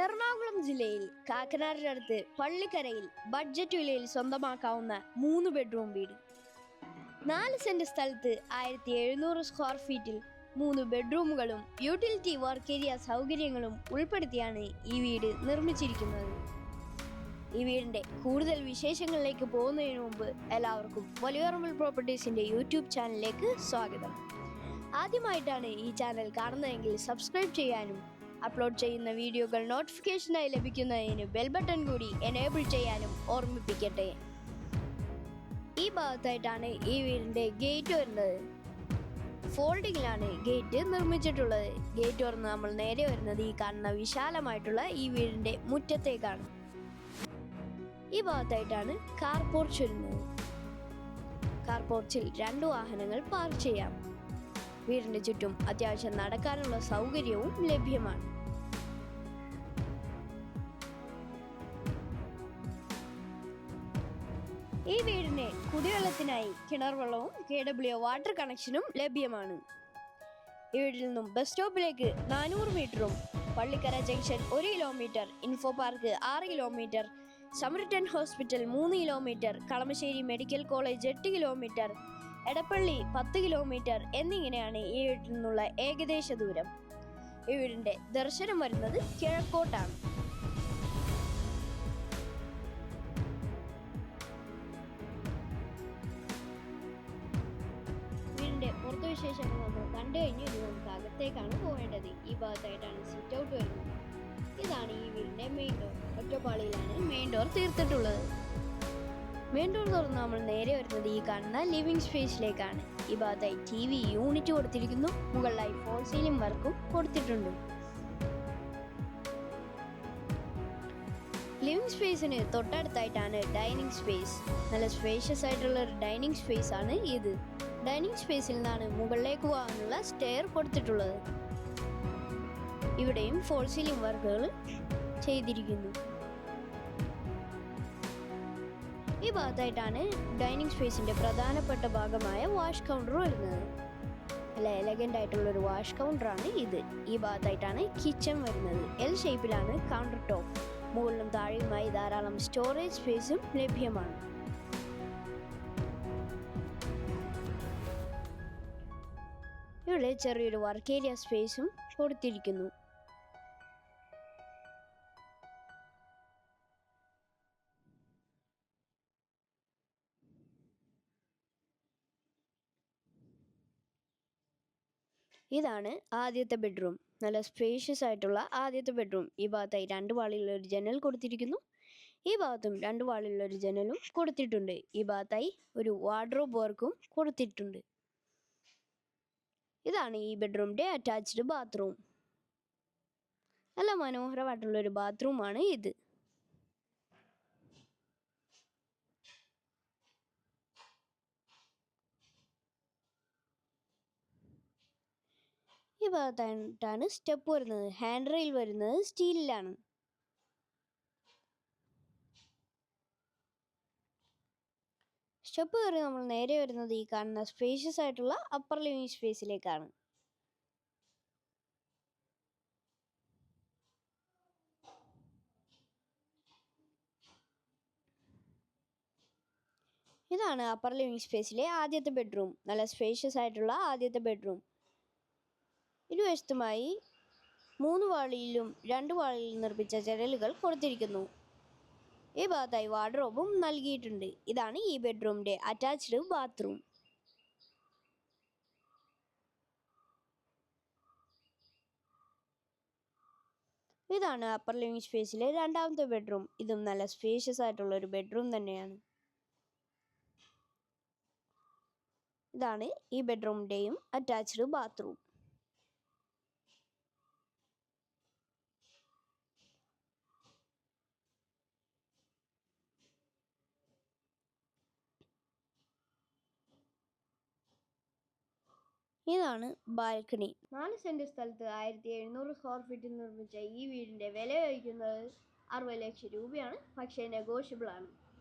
എറണാകുളം ജില്ലയിൽ കാക്കനാടിനടുത്ത് പള്ളിക്കരയിൽ ബഡ്ജറ്റ് വിലയിൽ സ്വന്തമാക്കാവുന്ന 3 ബെഡ്റൂം വീട്. 4 സെന്റ് സ്ഥലത്ത് 1700 സ്ക്വയർ ഫീറ്റിൽ 3 ബെഡ്റൂമുകളും യൂട്ടിലിറ്റി വർക്ക് ഏരിയ സൗകര്യങ്ങളും ഉൾപ്പെടുത്തിയാണ് ഈ വീട് നിർമ്മിച്ചിരിക്കുന്നത്. ഈ വീടിന്റെ കൂടുതൽ വിശേഷങ്ങളിലേക്ക് പോകുന്നതിന് മുമ്പ് എല്ലാവർക്കും വലിയോറമ്പൽ പ്രോപ്പർട്ടീസിന്റെ യൂട്യൂബ് ചാനലിലേക്ക് സ്വാഗതം. ആദ്യമായിട്ടാണ് ഈ ചാനൽ കാണുന്നതെങ്കിൽ സബ്സ്ക്രൈബ് ചെയ്യാനും അപ്ലോഡ് ചെയ്യുന്ന വീഡിയോകൾ നോട്ടിഫിക്കേഷനായി ലഭിക്കുന്നതിന് ബെൽ ബട്ടൺ കൂടി എനേബിൾ ചെയ്യാനും ഓർമ്മിപ്പിക്കട്ടെ. ഈ ഭാഗത്തായിട്ടാണ് ഈ വീടിന്റെ ഗേറ്റ് വരുന്നത്. ഫോൾഡിങ്ങിലാണ് ഗേറ്റ് നിർമ്മിച്ചിട്ടുള്ളത്. ഗേറ്റ് തുറന്ന് നമ്മൾ നേരെ വരുന്നത് ഈ കാണുന്ന വിശാലമായിട്ടുള്ള ഈ വീടിന്റെ മുറ്റത്തേക്കാണ്. ഈ ഭാഗത്തായിട്ടാണ് കാർ പോർച്ച് വരുന്നത്. കാർ പോർച്ചിൽ 2 വാഹനങ്ങൾ പാർക്ക് ചെയ്യാം. വീടിന് ചുറ്റും അത്യാവശ്യം നടക്കാനുള്ള സൗകര്യവും ലഭ്യമാണ്. ഈ വീടിന് കുടിവെള്ളത്തിനായി കിണർ വെള്ളവും KW വാട്ടർ കണക്ഷനും ലഭ്യമാണ്. ഈ വീട്ടിൽ നിന്നും ബസ് സ്റ്റോപ്പിലേക്ക് 400 മീറ്ററും, Pallikkara junction 1 kilometre, info park 6 kilometre, Samaritan hospital 3 kilometre, Kalamassery medical college 8 kilometre, Edappally 10 kilometre എന്നിങ്ങനെയാണ് ഈ വീട്ടിൽ നിന്നുള്ള ഏകദേശ ദൂരം. ഈ വീടിന്റെ ദർശനം വരുന്നത് കിഴക്കോട്ടാണ്. വീടിന്റെ പുറത്തു വിശേഷങ്ങൾ നമ്മൾ കണ്ടു കഴിഞ്ഞു. ഇത് നമുക്ക് അകത്തേക്കാണ് പോകേണ്ടത്. ഈ ഭാഗത്തായിട്ടാണ് സിറ്റ് ഔട്ട് വരുന്നത്. ഇതാണ് ഈ വീടിന്റെ മെയിൻ ഡോർ. ഒറ്റപ്പാളിയിലാണ് മെയിൻ ഡോർ തീർത്തിട്ടുള്ളത്. മെയിൻ ഡോർ തുറന്ന് നമ്മൾ നേരെ വരുന്നത് ഈ കാണുന്ന ലിവിംഗ് സ്പേസിലേക്കാണ്. ഈ ഭാഗത്തായി TV യൂണിറ്റ് കൊടുത്തിരിക്കുന്നു. മുകളിലായി ഫോൾ സീലിംഗ് വർക്കും കൊടുത്തിട്ടുണ്ട്. ലിവിംഗ് സ്പേസിന് തൊട്ടടുത്തായിട്ടാണ് ഡൈനിങ് സ്പേസ്. നല്ല സ്പേഷ്യസ് ആയിട്ടുള്ള ഒരു ഡൈനിങ് സ്പേസ് ആണ് ഇത്. ഡൈനിങ് സ്പേസിൽ നിന്നാണ് മുകളിലേക്ക് പോകാനുള്ള സ്റ്റെയർ കൊടുത്തിട്ടുള്ളത്. ഇവിടെയും ഫോൾ സീലിംഗ് വർക്കുകൾ ചെയ്തിരിക്കുന്നു. ഈ ഭാഗത്തായിട്ടാണ് ഡൈനിങ് സ്പേസിന്റെ പ്രധാനപ്പെട്ട ഭാഗമായ വാഷ് കൗണ്ടർ വരുന്നത്. നല്ല എലഗന്റ് ആയിട്ടുള്ള ഒരു വാഷ് കൗണ്ടറാണ് ഇത്. ഈ ഭാഗത്തായിട്ടാണ് കിച്ചൺ വരുന്നത്. L ഷേപ്പിലാണ് കൗണ്ടർ ടോപ്പ്. മുകളിലും താഴെയുമായി ധാരാളം സ്റ്റോറേജ് സ്പേസും ലഭ്യമാണ്. ഇവിടെ ചെറിയൊരു വർക്ക് ഏരിയ സ്പേസും കൊടുത്തിരിക്കുന്നു. ഇതാണ് ആദ്യത്തെ ബെഡ്റൂം. നല്ല സ്പേഷ്യസ് ആയിട്ടുള്ള ആദ്യത്തെ ബെഡ്റൂം. ഈ ഭാഗത്തായി 2 വാളിലുള്ള ഒരു ജനൽ കൊടുത്തിരിക്കുന്നു. ഈ ഭാഗത്തും 2 വാളിലുള്ള ഒരു ജനലും കൊടുത്തിട്ടുണ്ട്. ഈ ഭാഗത്തായി ഒരു വാർഡ്രോബ് വർക്കും കൊടുത്തിട്ടുണ്ട്. ഇതാണ് ഈ ബെഡ്റൂമിന്റെ അറ്റാച്ച്ഡ് ബാത്റൂം. നല്ല മനോഹരമായിട്ടുള്ള ഒരു ബാത്റൂമാണ് ഇത്. ഈ ഭാഗത്തായിട്ടാണ് സ്റ്റെപ്പ് വരുന്നത്. ഹാൻഡ് റെയിൽ വരുന്നത് സ്റ്റീലിലാണ്. സ്റ്റെപ്പ് കയറി നമ്മൾ നേരെ വരുന്നത് ഈ കാണുന്ന സ്പേഷ്യസ് ആയിട്ടുള്ള അപ്പർ ലിവിംഗ് സ്പേസിലേക്കാണ്. ഇതാണ് അപ്പർ ലിവിംഗ് സ്പേസിലെ ആദ്യത്തെ ബെഡ്റൂം. നല്ല സ്പേഷ്യസ് ആയിട്ടുള്ള ആദ്യത്തെ ബെഡ്റൂം. ഇരുവശത്തുമായി 3 വാളിയിലും 2 വാളിയിലും നിർമ്മിച്ച ജനലുകൾ കൊടുത്തിരിക്കുന്നു. ഈ ഭാഗത്തായി വാർഡ്രോബും നൽകിയിട്ടുണ്ട്. ഇതാണ് ഈ ബെഡ്റൂമിന്റെ അറ്റാച്ച്ഡ് ബാത്റൂം. ഇതാണ് അപ്പർ ലിവിംഗ് സ്പേസിലെ രണ്ടാമത്തെ ബെഡ്റൂം. ഇതും നല്ല സ്പേഷ്യസ് ആയിട്ടുള്ള ഒരു ബെഡ്റൂം തന്നെയാണ്. ഇതാണ് ഈ ബെഡ്റൂമിന്റെയും അറ്റാച്ച്ഡ് ബാത്റൂം. ഇതാണ് ബാൽക്കണി. 4 സെന്റ് സ്ഥലത്ത് 1700 സ്ക്വയർ ഫീറ്റിൽ നിർമ്മിച്ച ഈ വീടിന്റെ വില വഹിക്കുന്നത് 60 ലക്ഷം രൂപയാണ്. പക്ഷേ നെഗോഷ്യബിൾ ആണ്.